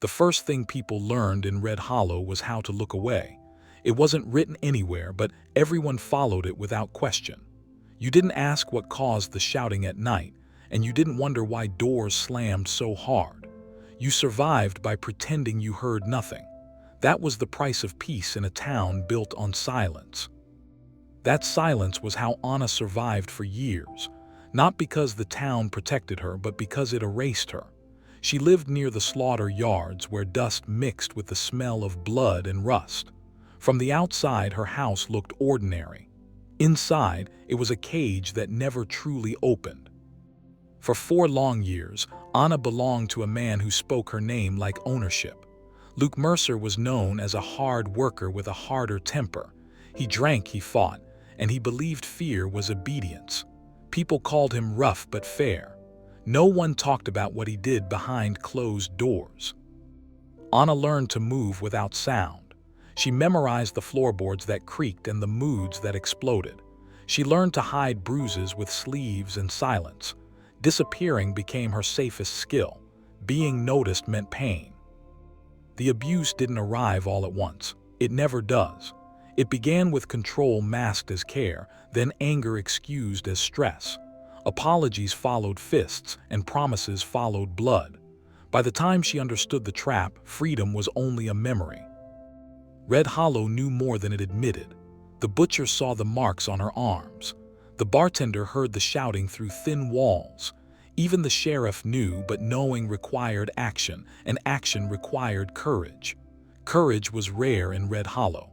The first thing people learned in Red Hollow was how to look away. It wasn't written anywhere, but everyone followed it without question. You didn't ask what caused the shouting at night, and you didn't wonder why doors slammed so hard. You survived by pretending you heard nothing. That was the price of peace in a town built on silence. That silence was how Anna survived for years, not because the town protected her, but because it erased her. She lived near the slaughter yards where dust mixed with the smell of blood and rust. From the outside, her house looked ordinary. Inside, it was a cage that never truly opened. For 4 long years, Anna belonged to a man who spoke her name like ownership. Luke Mercer was known as a hard worker with a harder temper. He drank, he fought, and he believed fear was obedience. People called him rough but fair. No one talked about what he did behind closed doors. Anna learned to move without sound. She memorized the floorboards that creaked and the moods that exploded. She learned to hide bruises with sleeves and silence. Disappearing became her safest skill. Being noticed meant pain. The abuse didn't arrive all at once. It never does. It began with control masked as care, then anger excused as stress. Apologies followed fists, and promises followed blood. By the time she understood the trap, freedom was only a memory. Red Hollow knew more than it admitted. The butcher saw the marks on her arms. The bartender heard the shouting through thin walls. Even the sheriff knew, but knowing required action, and action required courage. Courage was rare in Red Hollow.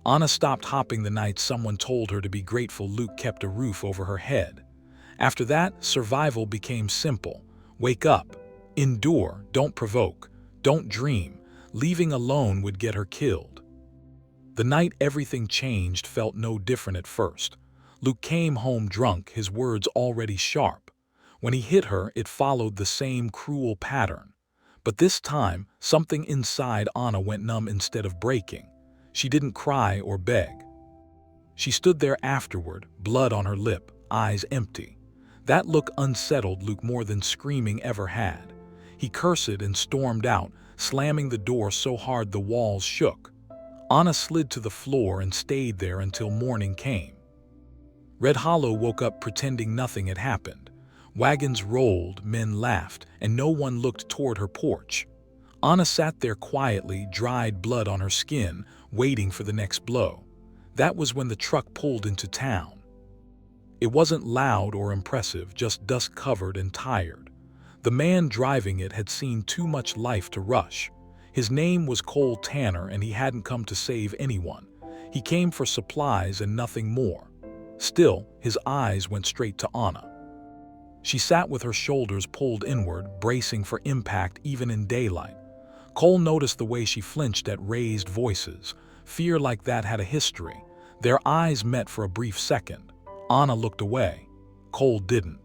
Anna stopped hopping the night someone told her to be grateful Luke kept a roof over her head. After that, survival became simple. Wake up, endure, don't provoke, don't dream. Leaving alone would get her killed. The night everything changed felt no different at first. Luke came home drunk, his words already sharp. When he hit her, it followed the same cruel pattern. But this time, something inside Anna went numb instead of breaking. She didn't cry or beg. She stood there afterward, blood on her lip, eyes empty. That look unsettled Luke more than screaming ever had. He cursed and stormed out, slamming the door so hard the walls shook. Anna slid to the floor and stayed there until morning came. Red Hollow woke up pretending nothing had happened. Wagons rolled, men laughed, and no one looked toward her porch. Anna sat there quietly, dried blood on her skin, waiting for the next blow. That was when the truck pulled into town. It wasn't loud or impressive, just dust-covered and tired. The man driving it had seen too much life to rush. His name was Cole Tanner, and he hadn't come to save anyone. He came for supplies and nothing more. Still, his eyes went straight to Anna. She sat with her shoulders pulled inward, bracing for impact even in daylight. Cole noticed the way she flinched at raised voices. Fear like that had a history. Their eyes met for a brief second. Anna looked away. Cole didn't.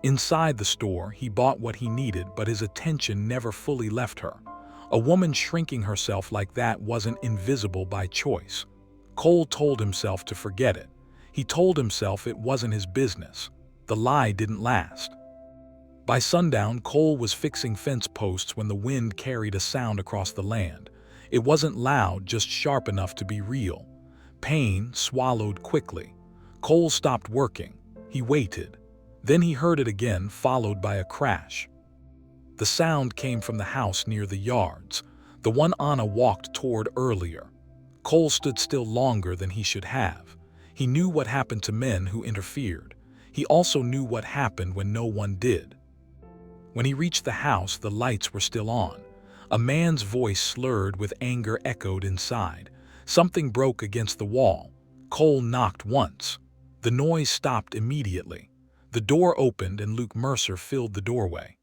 Inside the store, he bought what he needed, but his attention never fully left her. A woman shrinking herself like that wasn't invisible by choice. Cole told himself to forget it. He told himself it wasn't his business. The lie didn't last. By sundown, Cole was fixing fence posts when the wind carried a sound across the land. It wasn't loud, just sharp enough to be real. Pain swallowed quickly. Cole stopped working. He waited. Then he heard it again, followed by a crash. The sound came from the house near the yards, the one Anna walked toward earlier. Cole stood still longer than he should have. He knew what happened to men who interfered. He also knew what happened when no one did. When he reached the house, the lights were still on. A man's voice, slurred with anger, echoed inside. Something broke against the wall. Cole knocked once. The noise stopped immediately. The door opened and Luke Mercer filled the doorway.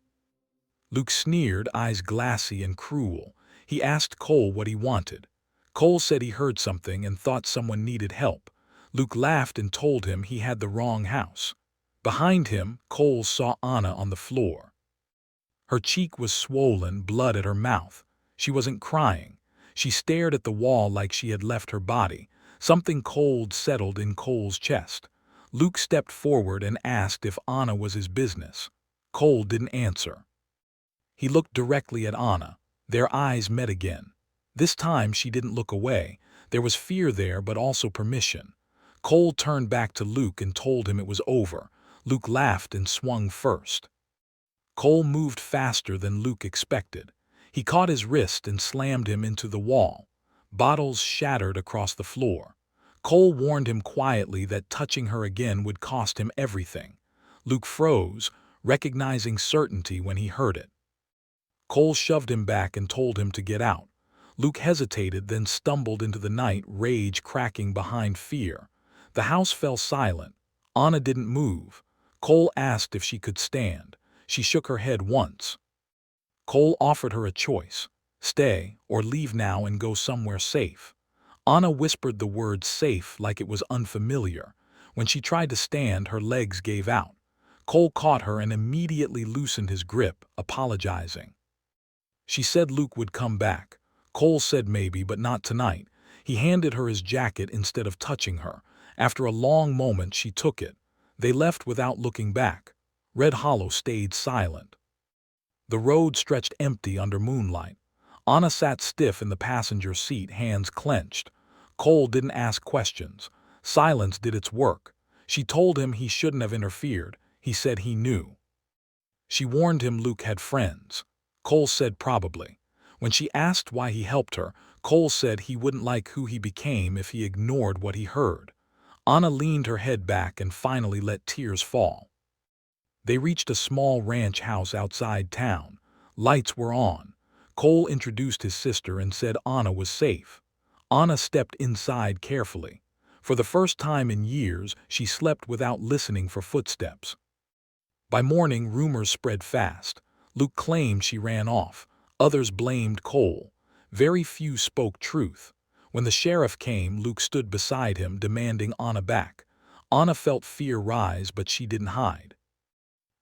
Luke sneered, eyes glassy and cruel. He asked Cole what he wanted. Cole said he heard something and thought someone needed help. Luke laughed and told him he had the wrong house. Behind him, Cole saw Anna on the floor. Her cheek was swollen, blood at her mouth. She wasn't crying. She stared at the wall like she had left her body. Something cold settled in Cole's chest. Luke stepped forward and asked if Anna was his business. Cole didn't answer. He looked directly at Anna. Their eyes met again. This time she didn't look away. There was fear there, but also permission. Cole turned back to Luke and told him it was over. Luke laughed and swung first. Cole moved faster than Luke expected. He caught his wrist and slammed him into the wall. Bottles shattered across the floor. Cole warned him quietly that touching her again would cost him everything. Luke froze, recognizing certainty when he heard it. Cole shoved him back and told him to get out. Luke hesitated, then stumbled into the night, rage cracking behind fear. The house fell silent. Anna didn't move. Cole asked if she could stand. She shook her head once. Cole offered her a choice: stay or leave now and go somewhere safe. Anna whispered the word safe like it was unfamiliar. When she tried to stand, her legs gave out. Cole caught her and immediately loosened his grip, apologizing. She said Luke would come back. Cole said maybe, but not tonight. He handed her his jacket instead of touching her. After a long moment, she took it. They left without looking back. Red Hollow stayed silent. The road stretched empty under moonlight. Anna sat stiff in the passenger seat, hands clenched. Cole didn't ask questions. Silence did its work. She told him he shouldn't have interfered. He said he knew. She warned him Luke had friends. Cole said probably. When she asked why he helped her, Cole said he wouldn't like who he became if he ignored what he heard. Anna leaned her head back and finally let tears fall. They reached a small ranch house outside town. Lights were on. Cole introduced his sister and said Anna was safe. Anna stepped inside carefully. For the first time in years, she slept without listening for footsteps. By morning, rumors spread fast. Luke claimed she ran off. Others blamed Cole. Very few spoke truth. When the sheriff came, Luke stood beside him, demanding Anna back. Anna felt fear rise, but she didn't hide.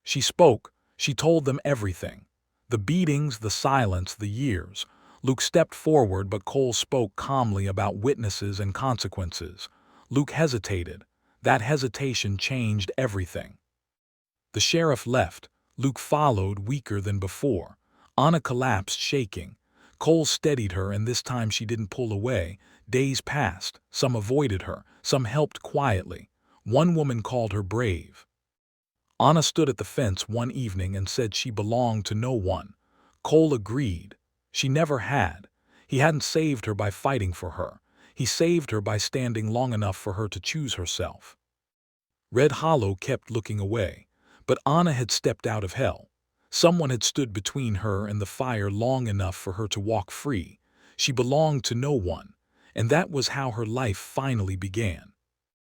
She spoke. She told them everything. The beatings, the silence, the years. Luke stepped forward, but Cole spoke calmly about witnesses and consequences. Luke hesitated. That hesitation changed everything. The sheriff left. Luke followed, weaker than before. Anna collapsed, shaking. Cole steadied her, and this time she didn't pull away. Days passed. Some avoided her. Some helped quietly. One woman called her brave. Anna stood at the fence one evening and said she belonged to no one. Cole agreed. She never had. He hadn't saved her by fighting for her. He saved her by standing long enough for her to choose herself. Red Hollow kept looking away. But Anna had stepped out of hell. Someone had stood between her and the fire long enough for her to walk free. She belonged to no one, and that was how her life finally began.